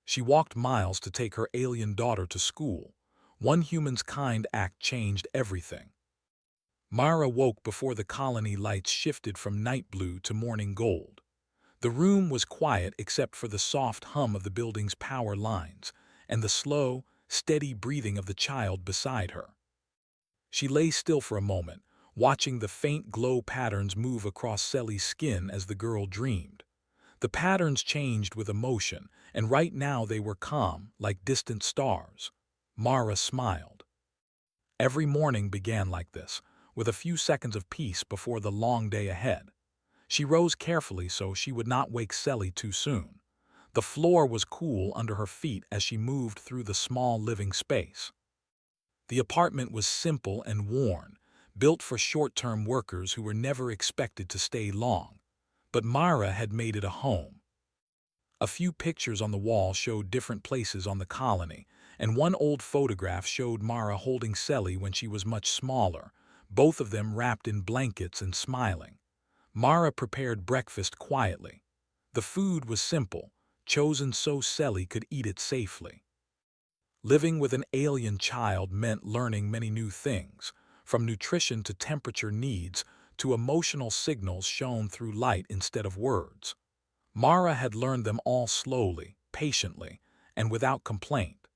She walked miles to take her alien daughter to school. One human's kind act changed everything. Mara woke before the colony lights shifted from night blue to morning gold. The room was quiet except for the soft hum of the building's power lines and the slow, steady breathing of the child beside her. She lay still for a moment, watching the faint glow patterns move across Celi's skin as the girl dreamed. The patterns changed with emotion, and right now they were calm, like distant stars. Mara smiled. Every morning began like this, with a few seconds of peace before the long day ahead. She rose carefully so she would not wake Celi too soon. The floor was cool under her feet as she moved through the small living space. The apartment was simple and worn, built for short-term workers who were never expected to stay long. But Mara had made it a home. A few pictures on the wall showed different places on the colony, and one old photograph showed Mara holding Celi when she was much smaller, both of them wrapped in blankets and smiling. Mara prepared breakfast quietly. The food was simple, chosen so Celi could eat it safely. Living with an alien child meant learning many new things, from nutrition to temperature needs to emotional signals shown through light instead of words. Mara had learned them all slowly, patiently, and without complaint.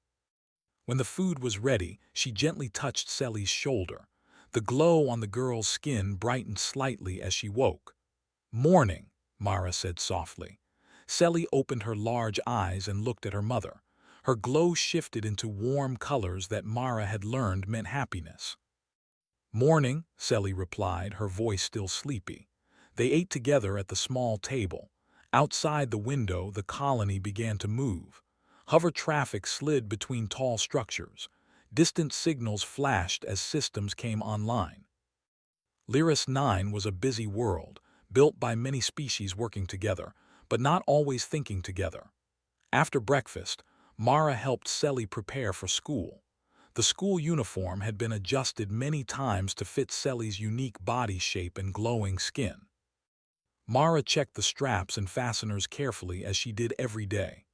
When the food was ready, she gently touched Celi's shoulder. The glow on the girl's skin brightened slightly as she woke. "Morning," Mara said softly. Celi opened her large eyes and looked at her mother. Her glow shifted into warm colors that Mara had learned meant happiness. "Morning," Celi replied, her voice still sleepy. They ate together at the small table. Outside the window, the colony began to move. Hover traffic slid between tall structures. Distant signals flashed as systems came online. Lyris 9 was a busy world, built by many species working together, but not always thinking together. After breakfast, Mara helped Celi prepare for school. The school uniform had been adjusted many times to fit Celi's unique body shape and glowing skin. Mara checked the straps and fasteners carefully as she did every day.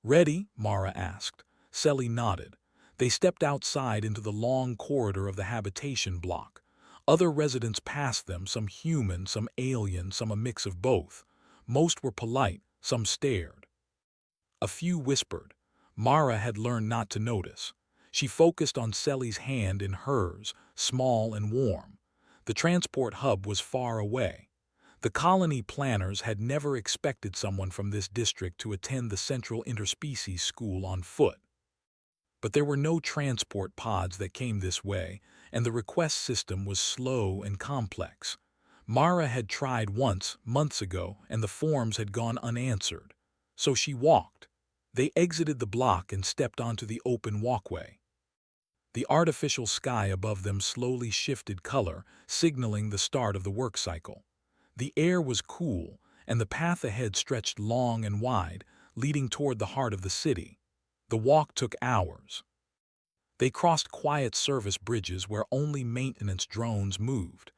"Ready?" Mara asked. Celi nodded. They stepped outside into the long corridor of the habitation block. Other residents passed them, some human, some alien, some a mix of both. Most were polite, some stared. A few whispered. Mara had learned not to notice. She focused on Celi's hand in hers, small and warm. The transport hub was far away. The colony planners had never expected someone from this district to attend the Central Interspecies School on foot. But there were no transport pods that came this way, and the request system was slow and complex. Mara had tried once, months ago, and the forms had gone unanswered. So she walked. They exited the block and stepped onto the open walkway. The artificial sky above them slowly shifted color, signaling the start of the work cycle. The air was cool, and the path ahead stretched long and wide, leading toward the heart of the city. The walk took hours. They crossed quiet service bridges where only maintenance drones moved.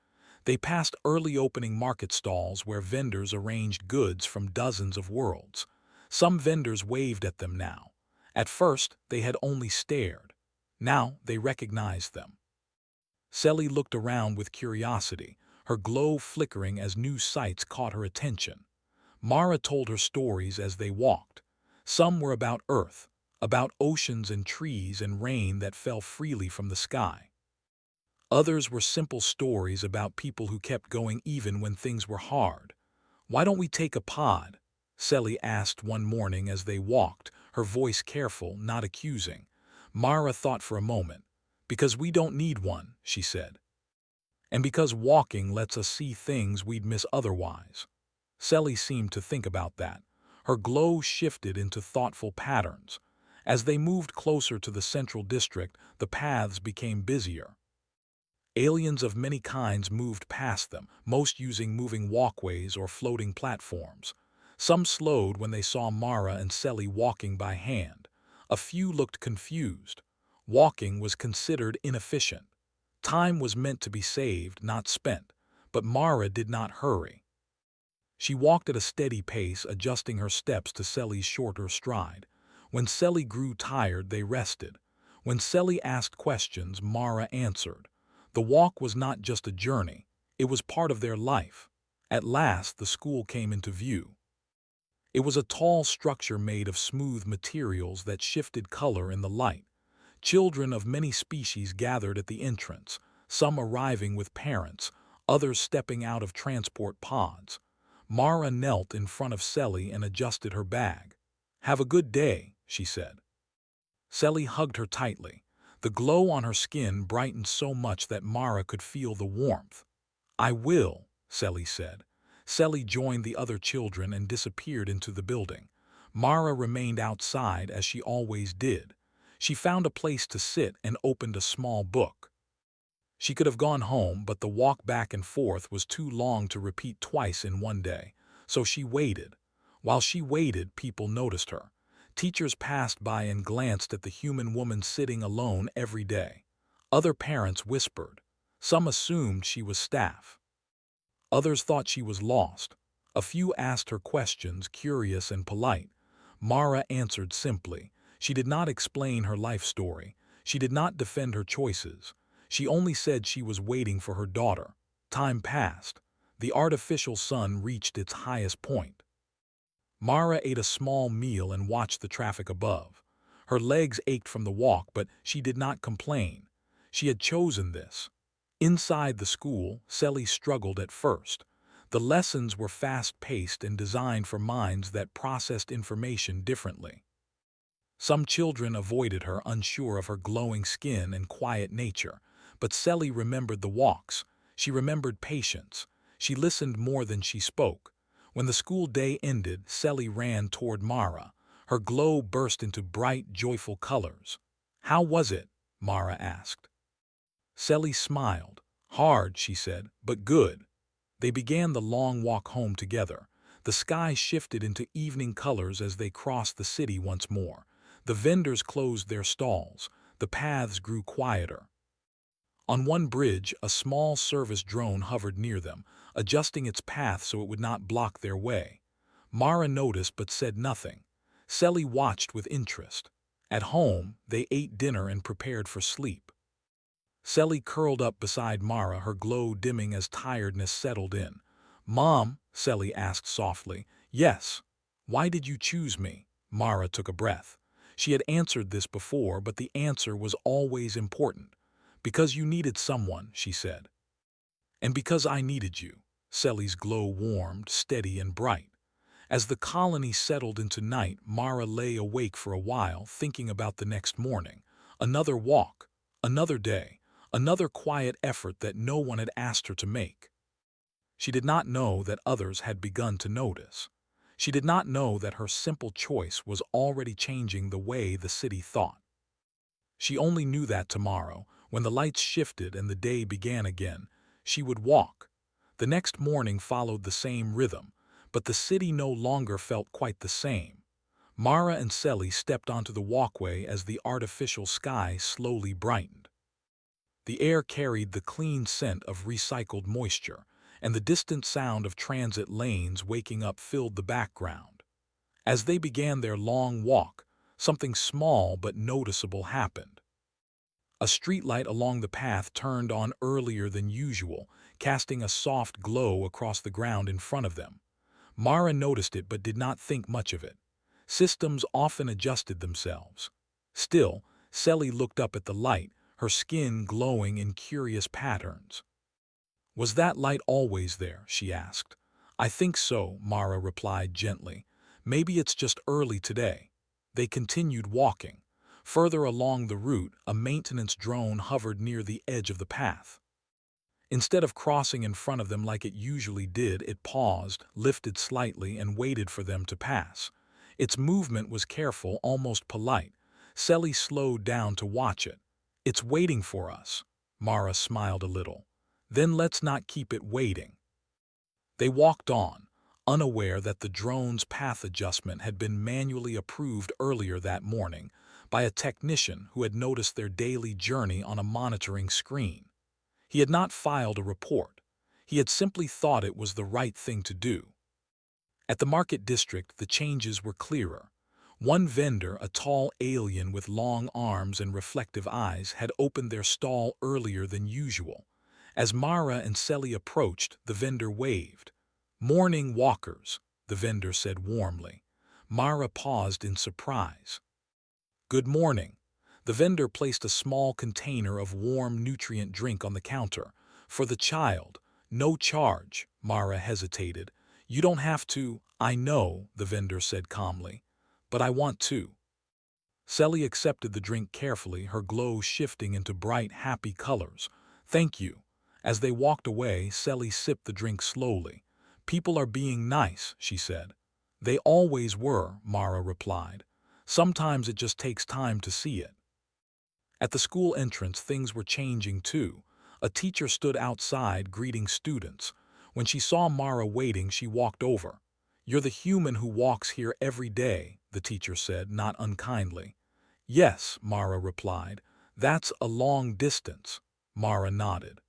They passed early opening market stalls where vendors arranged goods from dozens of worlds. Some vendors waved at them now. At first, they had only stared. Now they recognized them. Celi looked around with curiosity, her glow flickering as new sights caught her attention. Mara told her stories as they walked. Some were about Earth, about oceans and trees and rain that fell freely from the sky. Others were simple stories about people who kept going even when things were hard. "Why don't we take a pod?" Celi asked one morning as they walked, her voice careful, not accusing. Mara thought for a moment. "Because we don't need one," she said. "And because walking lets us see things we'd miss otherwise." Celi seemed to think about that. Her glow shifted into thoughtful patterns. As they moved closer to the central district, the paths became busier. Aliens of many kinds moved past them, most using moving walkways or floating platforms. Some slowed when they saw Mara and Celi walking by hand. A few looked confused. Walking was considered inefficient. Time was meant to be saved, not spent, but Mara did not hurry. She walked at a steady pace, adjusting her steps to Celi's shorter stride. When Selly grew tired, they rested. When Selly asked questions, Mara answered. The walk was not just a journey, it was part of their life. At last, the school came into view. It was a tall structure made of smooth materials that shifted color in the light. Children of many species gathered at the entrance, some arriving with parents, others stepping out of transport pods. Mara knelt in front of Selly and adjusted her bag. "Have a good day," she said. Selly hugged her tightly. The glow on her skin brightened so much that Mara could feel the warmth. "I will," Selly said. Selly joined the other children and disappeared into the building. Mara remained outside as she always did. She found a place to sit and opened a small book. She could have gone home, but the walk back and forth was too long to repeat twice in one day, so she waited. While she waited, people noticed her. Teachers passed by and glanced at the human woman sitting alone every day. Other parents whispered. Some assumed she was staff. Others thought she was lost. A few asked her questions, curious and polite. Mara answered simply. She did not explain her life story. She did not defend her choices. She only said she was waiting for her daughter. Time passed. The artificial sun reached its highest point. Mara ate a small meal and watched the traffic above. Her legs ached from the walk, but she did not complain. She had chosen this. Inside the school, Selly struggled at first. The lessons were fast-paced and designed for minds that processed information differently. Some children avoided her, unsure of her glowing skin and quiet nature. But Selly remembered the walks. She remembered patience. She listened more than she spoke. When the school day ended, Selly ran toward Mara. Her glow burst into bright, joyful colors. "How was it?" Mara asked. Selly smiled. "Hard," she said, "but good." They began the long walk home together. The sky shifted into evening colors as they crossed the city once more. The vendors closed their stalls. The paths grew quieter. On one bridge, a small service drone hovered near them, adjusting its path so it would not block their way. Mara noticed but said nothing. Selly watched with interest. At home, they ate dinner and prepared for sleep. Selly curled up beside Mara, her glow dimming as tiredness settled in. "Mom," Selly asked softly. "Yes." "Why did you choose me?" Mara took a breath. She had answered this before, but the answer was always important. "Because you needed someone," she said. "And because I needed you." Selly's glow warmed, steady and bright. As the colony settled into night, Mara lay awake for a while, thinking about the next morning. Another walk, another day, another quiet effort that no one had asked her to make. She did not know that others had begun to notice. She did not know that her simple choice was already changing the way the city thought. She only knew that tomorrow, when the lights shifted and the day began again, she would walk. The next morning followed the same rhythm, but the city no longer felt quite the same. Mara and Selly stepped onto the walkway as the artificial sky slowly brightened. The air carried the clean scent of recycled moisture, and the distant sound of transit lanes waking up filled the background. As they began their long walk, something small but noticeable happened. A streetlight along the path turned on earlier than usual, casting a soft glow across the ground in front of them. Mara noticed it but did not think much of it. Systems often adjusted themselves. Still, Selly looked up at the light, her skin glowing in curious patterns. "Was that light always there?" she asked. "I think so," Mara replied gently. "Maybe it's just early today." They continued walking. Further along the route, a maintenance drone hovered near the edge of the path. Instead of crossing in front of them like it usually did, it paused, lifted slightly, and waited for them to pass. Its movement was careful, almost polite. Selly slowed down to watch it. "It's waiting for us." Mara smiled a little. "Then let's not keep it waiting." They walked on, unaware that the drone's path adjustment had been manually approved earlier that morning by a technician who had noticed their daily journey on a monitoring screen. He had not filed a report. He had simply thought it was the right thing to do. At the market district, the changes were clearer. One vendor, a tall alien with long arms and reflective eyes, had opened their stall earlier than usual. As Mara and Selly approached, the vendor waved. "Morning walkers," the vendor said warmly. Mara paused in surprise. "Good morning." The vendor placed a small container of warm nutrient drink on the counter. "For the child. No charge." Mara hesitated. "You don't have to." "I know," the vendor said calmly. "But I want to." Selly accepted the drink carefully, her glow shifting into bright, happy colors. "Thank you." As they walked away, Selly sipped the drink slowly. "People are being nice," she said. "They always were," Mara replied. "Sometimes it just takes time to see it." At the school entrance, things were changing too. A teacher stood outside greeting students. When she saw Mara waiting, she walked over. "You're the human who walks here every day," the teacher said, not unkindly. "Yes," Mara replied. "That's a long distance." Mara nodded.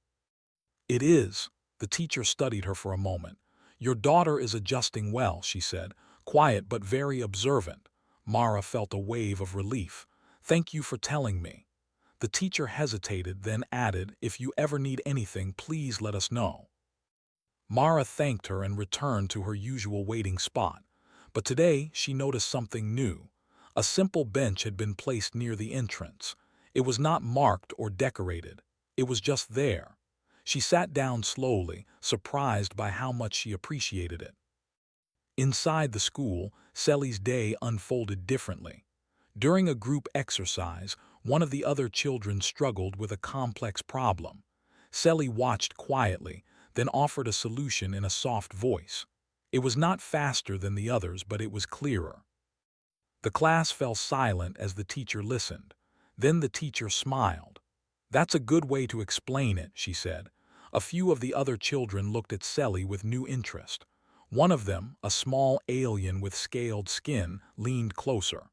"It is." The teacher studied her for a moment. "Your daughter is adjusting well," she said. "Quiet but very observant." Mara felt a wave of relief. "Thank you for telling me." The teacher hesitated, then added, "If you ever need anything, please let us know." Mara thanked her and returned to her usual waiting spot. But today she noticed something new. A simple bench had been placed near the entrance. It was not marked or decorated. It was just there. She sat down slowly, surprised by how much she appreciated it. Inside the school, Selly's day unfolded differently. During a group exercise, one of the other children struggled with a complex problem. Selly watched quietly, then offered a solution in a soft voice. It was not faster than the others, but it was clearer. The class fell silent as the teacher listened. Then the teacher smiled. "That's a good way to explain it," she said. A few of the other children looked at Selly with new interest. One of them, a small alien with scaled skin, leaned closer.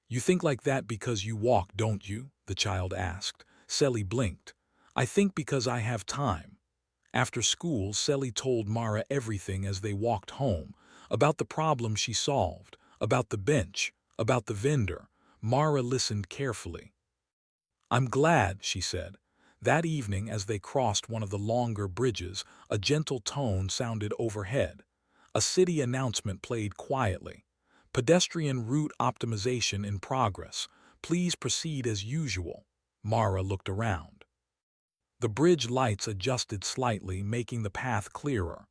"You think like that because you walk, don't you?" the child asked. Selly blinked. "I think because I have time." After school, Selly told Mara everything as they walked home, about the problem she solved, about the bench, about the vendor. Mara listened carefully. "I'm glad," she said. That evening, as they crossed one of the longer bridges, a gentle tone sounded overhead. A city announcement played quietly. "Pedestrian route optimization in progress. Please proceed as usual." Mara looked around. The bridge lights adjusted slightly, making the path clearer.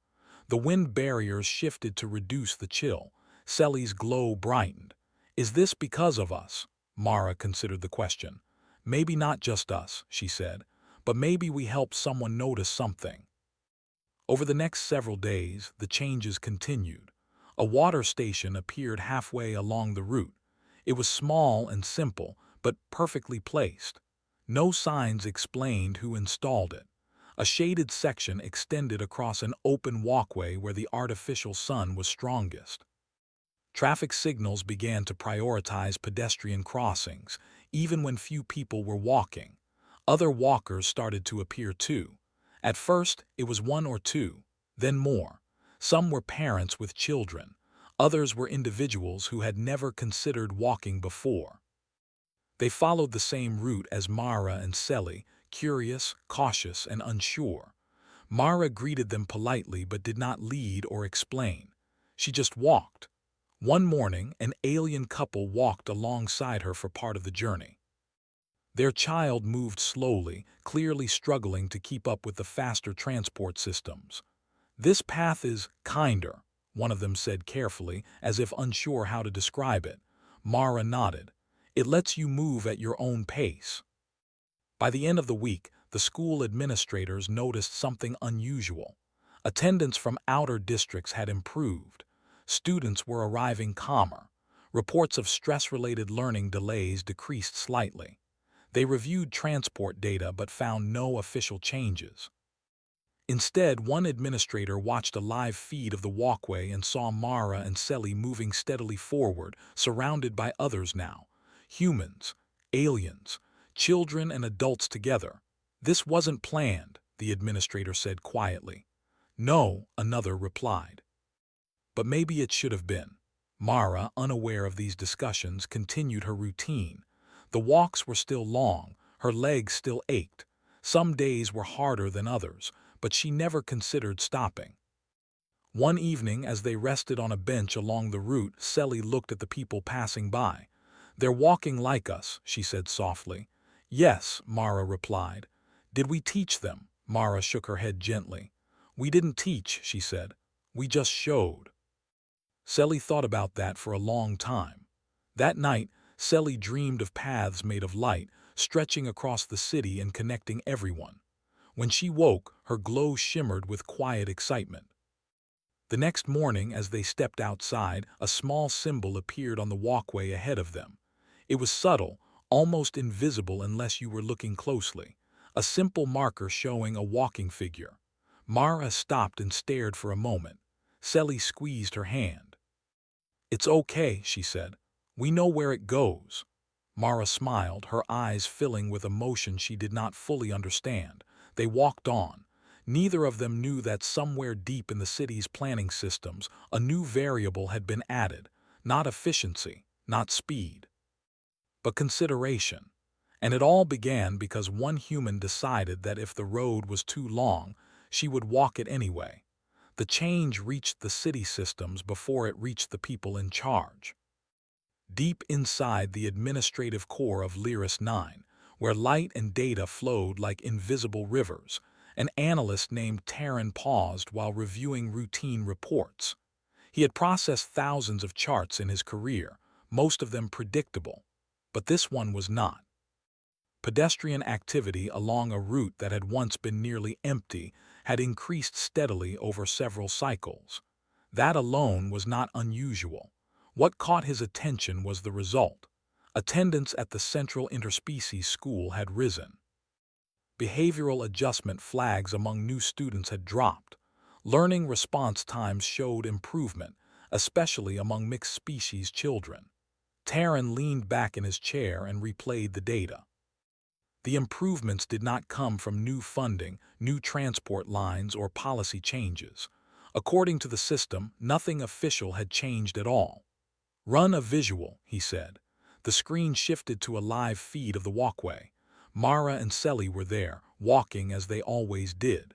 The wind barriers shifted to reduce the chill. Selly's glow brightened. "Is this because of us?" Mara considered the question. "Maybe not just us," she said, "but maybe we helped someone notice something." Over the next several days, the changes continued. A water station appeared halfway along the route. It was small and simple, but perfectly placed. No signs explained who installed it. A shaded section extended across an open walkway where the artificial sun was strongest. Traffic signals began to prioritize pedestrian crossings, even when few people were walking. Other walkers started to appear too. At first, it was one or two, then more. Some were parents with children. Others were individuals who had never considered walking before. They followed the same route as Mara and Selly, curious, cautious, and unsure. Mara greeted them politely but did not lead or explain. She just walked. One morning, an alien couple walked alongside her for part of the journey. Their child moved slowly, clearly struggling to keep up with the faster transport systems. "This path is kinder," one of them said carefully, as if unsure how to describe it. Mara nodded. "It lets you move at your own pace." By the end of the week, the school administrators noticed something unusual. Attendance from outer districts had improved. Students were arriving calmer. Reports of stress-related learning delays decreased slightly. They reviewed transport data but found no official changes. Instead, one administrator watched a live feed of the walkway and saw Mara and Selly moving steadily forward, surrounded by others now. Humans, aliens, children and adults together. "This wasn't planned," the administrator said quietly. "No," another replied. "But maybe it should have been." Mara, unaware of these discussions, continued her routine. The walks were still long, her legs still ached. Some days were harder than others, but she never considered stopping. One evening, as they rested on a bench along the route, Sally looked at the people passing by. "They're walking like us," she said softly. "Yes," Mara replied. "Did we teach them?" Mara shook her head gently. "We didn't teach," she said. "We just showed." Sally thought about that for a long time. That night, Sally dreamed of paths made of light, stretching across the city and connecting everyone. When she woke, her glow shimmered with quiet excitement. The next morning, as they stepped outside, a small symbol appeared on the walkway ahead of them. It was subtle, almost invisible unless you were looking closely. A simple marker showing a walking figure. Mara stopped and stared for a moment. Sally squeezed her hand. "It's okay," she said. "We know where it goes." Mara smiled, her eyes filling with emotion she did not fully understand. They walked on. Neither of them knew that somewhere deep in the city's planning systems, a new variable had been added. Not efficiency, not speed, but consideration. And it all began because one human decided that if the road was too long, she would walk it anyway. The change reached the city systems before it reached the people in charge. Deep inside the administrative core of Lyris 9, where light and data flowed like invisible rivers, an analyst named Terran paused while reviewing routine reports. He had processed thousands of charts in his career, most of them predictable, but this one was not. Pedestrian activity along a route that had once been nearly empty had increased steadily over several cycles. That alone was not unusual. What caught his attention was the result. Attendance at the Central Interspecies School had risen. Behavioral adjustment flags among new students had dropped. Learning response times showed improvement, especially among mixed-species children. Terran leaned back in his chair and replayed the data. The improvements did not come from new funding, new transport lines, or policy changes. According to the system, nothing official had changed at all. "Run a visual," he said. The screen shifted to a live feed of the walkway. Mara and Sally were there, walking as they always did.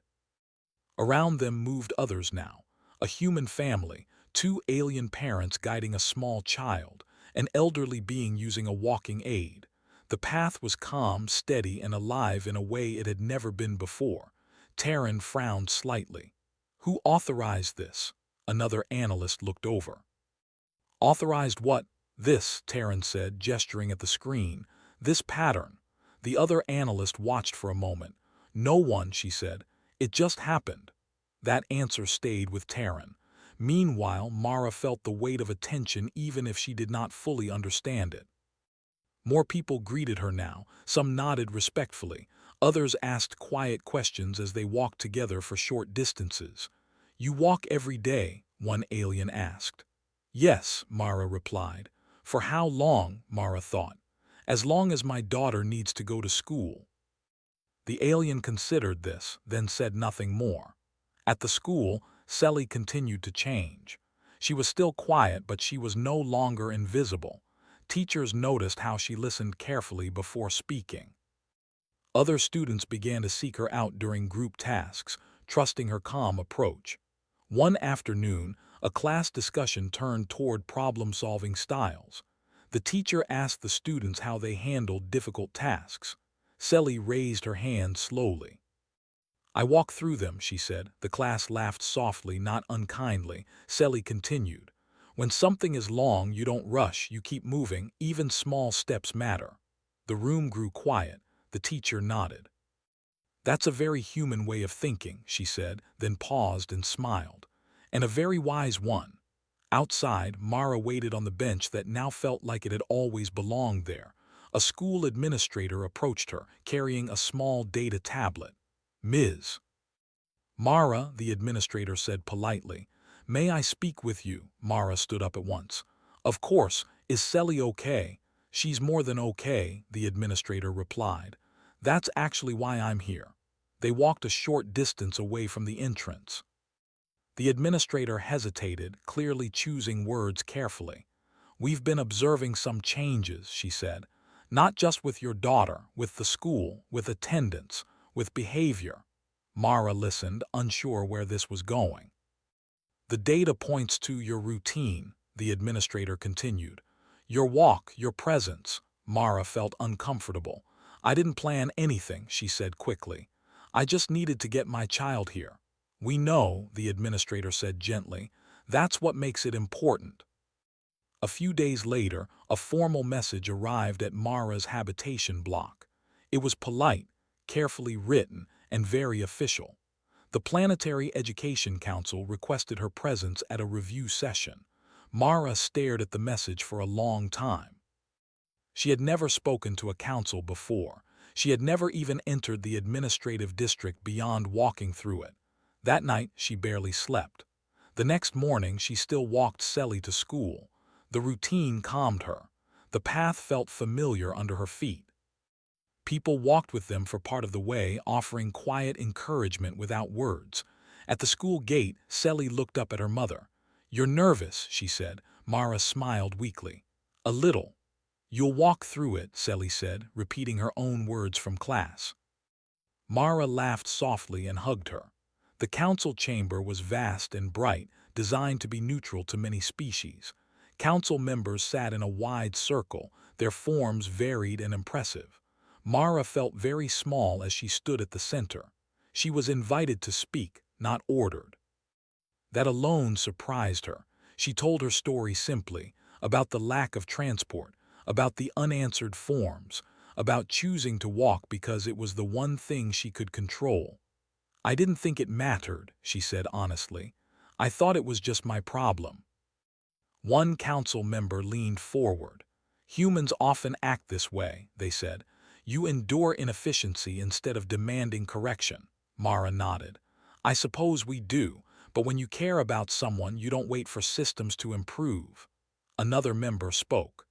Around them moved others now. A human family, two alien parents guiding a small child, an elderly being using a walking aid. The path was calm, steady, and alive in a way it had never been before. Terran frowned slightly. "Who authorized this?" Another analyst looked over. "Authorized what?" "This," Terran said, gesturing at the screen. "This pattern." The other analyst watched for a moment. "No one," she said. "It just happened." That answer stayed with Terran. Meanwhile, Mara felt the weight of attention even if she did not fully understand it. More people greeted her now. Some nodded respectfully. Others asked quiet questions as they walked together for short distances. "You walk every day?" one alien asked. "Yes," Mara replied. "For how long?" Mara thought. "As long as my daughter needs to go to school." The alien considered this, then said nothing more. At the school, Sally continued to change. She was still quiet, but she was no longer invisible. Teachers noticed how she listened carefully before speaking. Other students began to seek her out during group tasks, trusting her calm approach. One afternoon, a class discussion turned toward problem-solving styles. The teacher asked the students how they handled difficult tasks. Sally raised her hand slowly. "I walk through them," she said. The class laughed softly, not unkindly. Sally continued. "When something is long, you don't rush, you keep moving, even small steps matter." The room grew quiet. The teacher nodded. "That's a very human way of thinking," she said, then paused and smiled. "And a very wise one." Outside, Mara waited on the bench that now felt like it had always belonged there. A school administrator approached her, carrying a small data tablet. "Ms. Mara," the administrator said politely. "May I speak with you?" Mara stood up at once. "Of course. Is Sally okay?" "She's more than okay," the administrator replied. "That's actually why I'm here." They walked a short distance away from the entrance. The administrator hesitated, clearly choosing words carefully. "We've been observing some changes," she said. "Not just with your daughter, with the school, with attendance, with behavior." Mara listened, unsure where this was going. "The data points to your routine," the administrator continued. "Your walk, your presence." Mara felt uncomfortable. "I didn't plan anything," she said quickly. "I just needed to get my child here." "We know," the administrator said gently. "That's what makes it important." A few days later, a formal message arrived at Mara's habitation block. It was polite, carefully written, and very official. The Planetary Education Council requested her presence at a review session. Mara stared at the message for a long time. She had never spoken to a council before. She had never even entered the administrative district beyond walking through it. That night, she barely slept. The next morning, she still walked Selly to school. The routine calmed her. The path felt familiar under her feet. People walked with them for part of the way, offering quiet encouragement without words. At the school gate, Selly looked up at her mother. "You're nervous," she said. Mara smiled weakly. "A little." "You'll walk through it," Selly said, repeating her own words from class. Mara laughed softly and hugged her. The council chamber was vast and bright, designed to be neutral to many species. Council members sat in a wide circle, their forms varied and impressive. Mara felt very small as she stood at the center. She was invited to speak, not ordered. That alone surprised her. She told her story simply, about the lack of transport, about the unanswered forms, about choosing to walk because it was the one thing she could control. "I didn't think it mattered," she said honestly. "I thought it was just my problem." One council member leaned forward. "Humans often act this way," they said. "You endure inefficiency instead of demanding correction." Mara nodded. "I suppose we do, but when you care about someone, you don't wait for systems to improve." Another member spoke.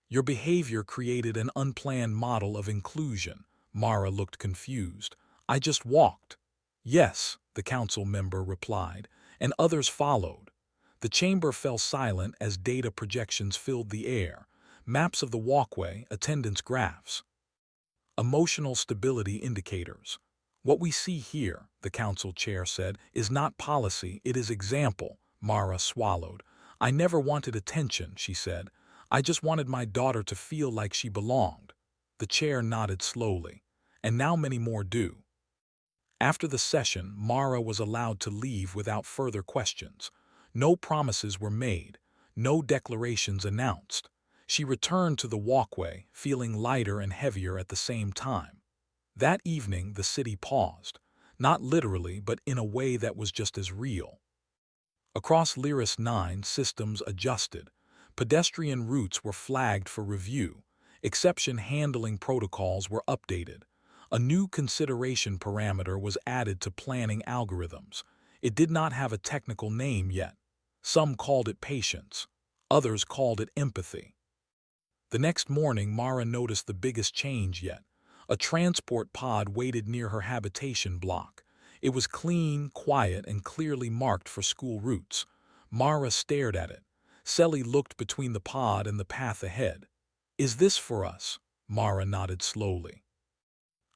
"Your behavior created an unplanned model of inclusion." Mara looked confused. "I just walked." "Yes," the council member replied, and others followed. The chamber fell silent as data projections filled the air, maps of the walkway, attendance graphs. Emotional stability indicators. "What we see here," the council chair said, "is not policy, it is example." Mara swallowed. "I never wanted attention," she said. "I just wanted my daughter to feel like she belonged." The chair nodded slowly. "And now many more do." After the session, Mara was allowed to leave without further questions. No promises were made, no declarations announced. She returned to the walkway, feeling lighter and heavier at the same time. That evening, the city paused, not literally, but in a way that was just as real. Across Lyris 9, systems adjusted. Pedestrian routes were flagged for review. Exception handling protocols were updated. A new consideration parameter was added to planning algorithms. It did not have a technical name yet. Some called it patience. Others called it empathy. The next morning, Mara noticed the biggest change yet. A transport pod waited near her habitation block. It was clean, quiet, and clearly marked for school routes. Mara stared at it. Selly looked between the pod and the path ahead. "Is this for us?" Mara nodded slowly.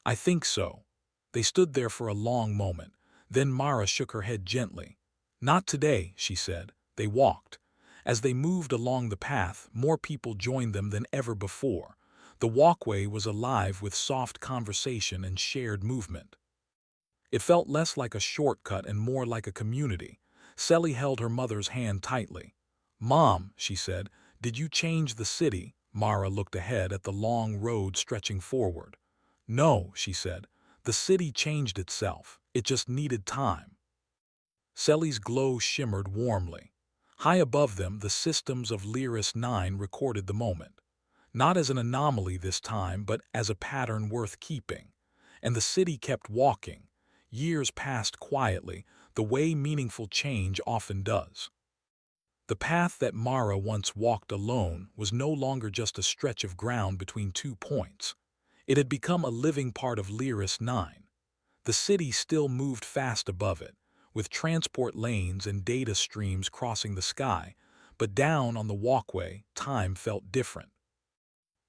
"I think so." They stood there for a long moment. Then Mara shook her head gently. "Not today," she said. They walked. As they moved along the path, more people joined them than ever before. The walkway was alive with soft conversation and shared movement. It felt less like a shortcut and more like a community. Selly held her mother's hand tightly. "Mom," she said, "did you change the city?" Mara looked ahead at the long road stretching forward. "No," she said. "The city changed itself. It just needed time." Selly's glow shimmered warmly. High above them, the systems of Lyris 9 recorded the moment. Not as an anomaly this time, but as a pattern worth keeping. And the city kept walking. Years passed quietly, the way meaningful change often does. The path that Mara once walked alone was no longer just a stretch of ground between 2 points. It had become a living part of Lyris 9. The city still moved fast above it, with transport lanes and data streams crossing the sky, but down on the walkway, time felt different.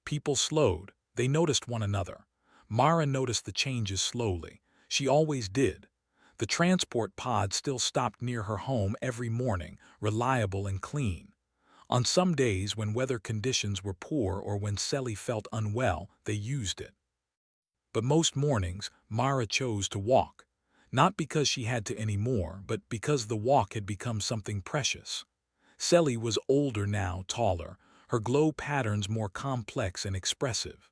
People slowed. They noticed one another. Mara noticed the changes slowly. She always did. The transport pod still stopped near her home every morning, reliable and clean. On some days when weather conditions were poor or when Sally felt unwell, they used it. But most mornings, Mara chose to walk. Not because she had to anymore, but because the walk had become something precious. Sally was older now, taller, her glow patterns more complex and expressive.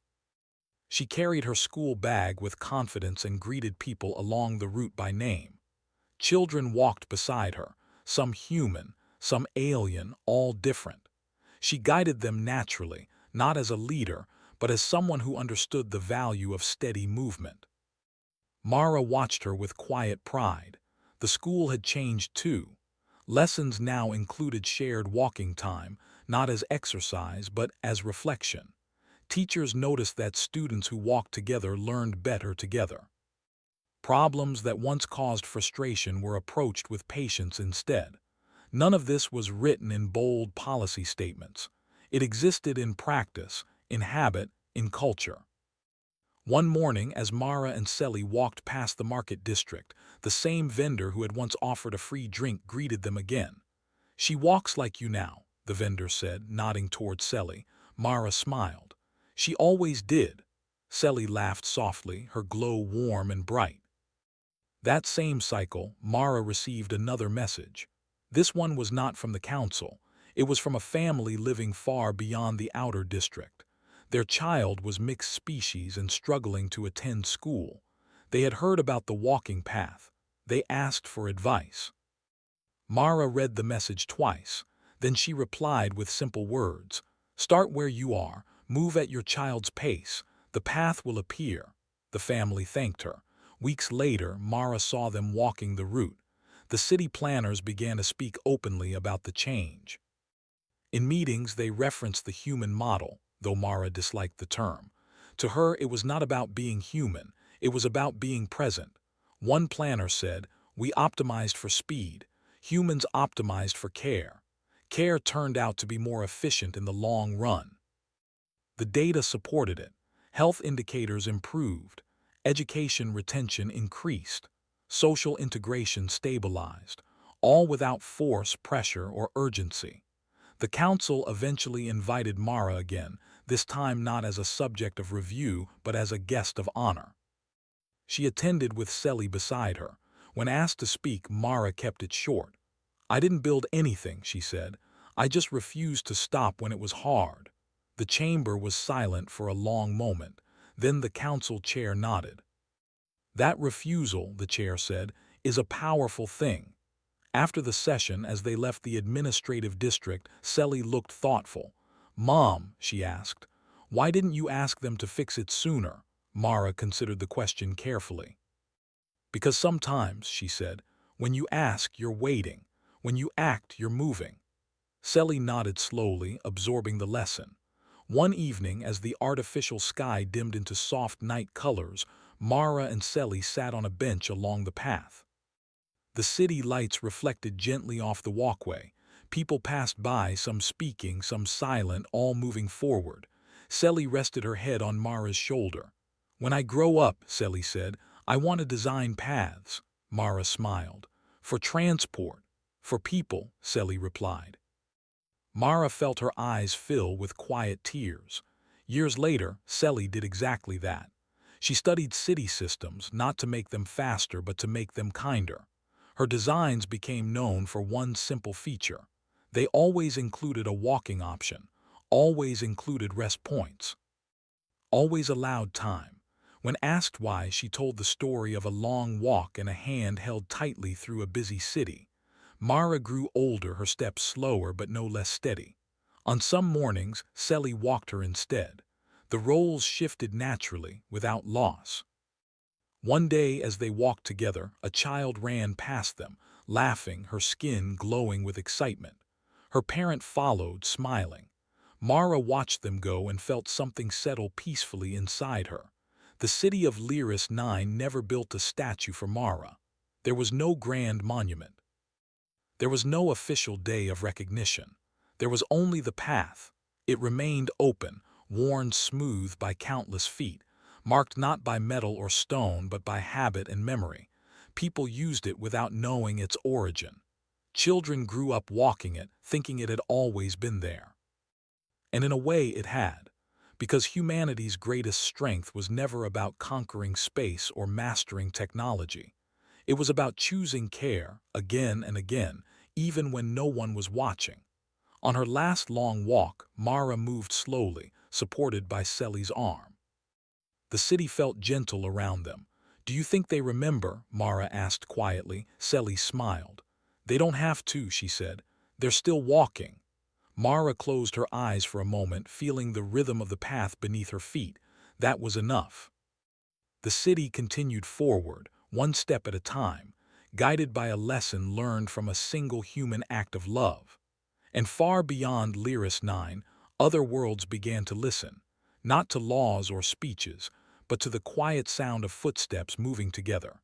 She carried her school bag with confidence and greeted people along the route by name. Children walked beside her, some human, some alien, all different. She guided them naturally, not as a leader, but as someone who understood the value of steady movement. Mara watched her with quiet pride. The school had changed too. Lessons now included shared walking time, not as exercise but as reflection. Teachers noticed that students who walked together learned better together. Problems that once caused frustration were approached with patience instead. None of this was written in bold policy statements. It existed in practice, in habit, in culture. One morning, as Mara and Sally walked past the market district, the same vendor who had once offered a free drink greeted them again. "She walks like you now," the vendor said, nodding toward Sally. Mara smiled. "She always did." Sally laughed softly, her glow warm and bright. That same cycle, Mara received another message. This one was not from the council. It was from a family living far beyond the outer district. Their child was mixed species and struggling to attend school. They had heard about the walking path. They asked for advice. Mara read the message twice. Then she replied with simple words. "Start where you are. Move at your child's pace. The path will appear." The family thanked her. Weeks later, Mara saw them walking the route. The city planners began to speak openly about the change. In meetings, they referenced the human model, though Mara disliked the term. To her, it was not about being human. It was about being present. One planner said, "We optimized for speed. Humans optimized for care. Care turned out to be more efficient in the long run." The data supported it. Health indicators improved. Education retention increased. Social integration stabilized. All without force, pressure, or urgency. The council eventually invited Mara again, this time not as a subject of review, but as a guest of honor. She attended with Sally beside her. When asked to speak, Mara kept it short. "I didn't build anything," she said. "I just refused to stop when it was hard." The chamber was silent for a long moment. Then the council chair nodded. "That refusal," the chair said, "is a powerful thing." After the session, as they left the administrative district, Sally looked thoughtful. "Mom," she asked, "why didn't you ask them to fix it sooner?" Mara considered the question carefully. "Because sometimes," she said, "when you ask, you're waiting. When you act, you're moving." Sally nodded slowly, absorbing the lesson. One evening, as the artificial sky dimmed into soft night colors, Mara and Sally sat on a bench along the path. The city lights reflected gently off the walkway. People passed by, some speaking, some silent, all moving forward. Sally rested her head on Mara's shoulder. "When I grow up," Sally said, "I want to design paths." Mara smiled. "For transport. For people," Sally replied. Mara felt her eyes fill with quiet tears. Years later, Sally did exactly that. She studied city systems, not to make them faster but to make them kinder. Her designs became known for one simple feature. They always included a walking option, always included rest points, always allowed time. When asked why, she told the story of a long walk and a hand held tightly through a busy city. Mara grew older, her steps slower but no less steady. On some mornings, Sally walked her instead. The roles shifted naturally, without loss. One day, as they walked together, a child ran past them, laughing, her skin glowing with excitement. Her parent followed, smiling. Mara watched them go and felt something settle peacefully inside her. The city of Lyris 9 never built a statue for Mara. There was no grand monument. There was no official day of recognition. There was only the path. It remained open, worn smooth by countless feet, marked not by metal or stone but by habit and memory. People used it without knowing its origin. Children grew up walking it, thinking it had always been there. And in a way it had, because humanity's greatest strength was never about conquering space or mastering technology. It was about choosing care, again and again, even when no one was watching. On her last long walk, Mara moved slowly, supported by Celi's arm. The city felt gentle around them. "Do you think they remember?" Mara asked quietly. Celi smiled. "They don't have to," she said. "They're still walking." Mara closed her eyes for a moment, feeling the rhythm of the path beneath her feet. That was enough. The city continued forward, one step at a time, guided by a lesson learned from a single human act of love. And far beyond Lyris 9, other worlds began to listen, not to laws or speeches, but to the quiet sound of footsteps moving together.